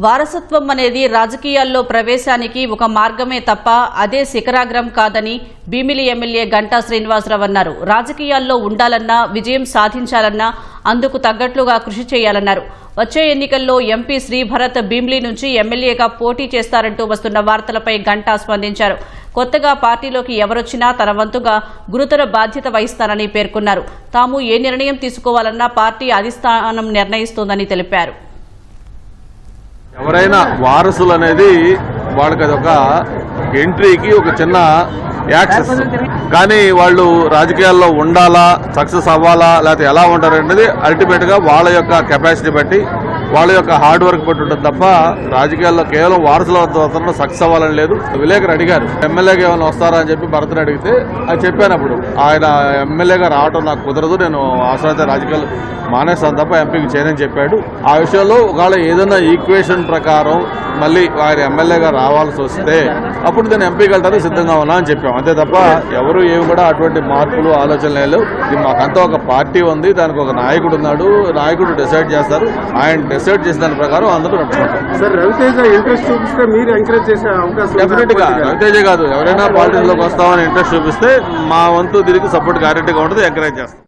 వారసత్వం అనేది రాజకీయాల్లో ప్రవేశానికి ఒక మార్గమే తప్ప అదే శిఖరాగ్రం కాదని భీమిలి ఎమ్మెల్యే గంటా శ్రీనివాసరావు అన్నారు. రాజకీయాల్లో ఉండాలన్నా, విజయం సాధించాలన్నా అందుకు తగ్గట్లుగా కృషి చేయాలన్నారు. వచ్చే ఎన్నికల్లో ఎంపీ శ్రీభరత్ భీమిలి నుంచి ఎమ్మెల్యేగా పోటీ చేస్తారంటూ వస్తున్న వార్తలపై గంటా స్పందించారు. కొత్తగా పార్టీలోకి ఎవరొచ్చినా తన వంతుగా గురుతర బాధ్యత వహిస్తానని పేర్కొన్నారు. తాము ఏ నిర్ణయం తీసుకోవాలన్నా పార్టీ అధిష్టానం నిర్ణయిస్తోందని తెలిపారు. ఎవరైనా వారసులు అనేది వాళ్ళకి అదొక ఎంట్రీకి ఒక చిన్న యాక్సెస్, కానీ వాళ్ళు రాజకీయాల్లో ఉండాలా, సక్సెస్ అవ్వాలా, లేకపోతే ఎలా ఉంటారు అనేది అల్టిమేట్ గా వాళ్ళ యొక్క కెపాసిటీ బట్టి, వాళ్ళ యొక్క హార్డ్ వర్క్ బట్టి ఉంటుంది తప్ప రాజకీయాల్లో కేవలం వారసుల వద్ద సక్సెస్ అవ్వాలని లేదు. విలేకరు అడిగారు ఎమ్మెల్యేగా ఏమైనా వస్తారా అని చెప్పి భరత్ని అడిగితే అది చెప్పానప్పుడు ఆయన ఎమ్మెల్యేగా రావడం నాకు కుదరదు, నేను అవసరమైతే రాజకీయాలు మానేస్తాను తప్ప ఎంపీకి చేయనని చెప్పాడు. ఆ విషయంలో ఒకవేళ ఏదైనా ఈక్వేషన్ ప్రకారం మళ్ళీ ఆయన ఎమ్మెల్యేగా రావాల్సి వస్తే అప్పుడు నేను ఎంపీకి వెళ్తాను సిద్ధంగా ఉన్నా అని చెప్పాం. అంతే తప్ప ఎవరు ఏమి కూడా అటువంటి మార్పులు ఆలోచనలు లేవు. ఇది మాకంతా ఒక పార్టీ ఉంది, దానికి ఒక నాయకుడు ఉన్నాడు, నాయకుడు డిసైడ్ చేస్తారు. ఆయన డిసైడ్ చేసిన దాని ప్రకారం అందరూ నడుచుకుంటారు. సార్, రవితేజ ఇంట్రెస్ట్ చూపిస్తే మీరు ఎంకరేజ్ చేసే అవకాశం? డెఫినెట్ గా రవితేజ కాదు, ఎవరైనా పాలిటిక్స్ లోకి వస్తామని ఇంట్రెస్ట్ చూపిస్తే మా వంతు దీనికి సపోర్ట్ గ్యారెంటీగా ఉంటుంది, ఎంకరేజ్ చేస్తాం.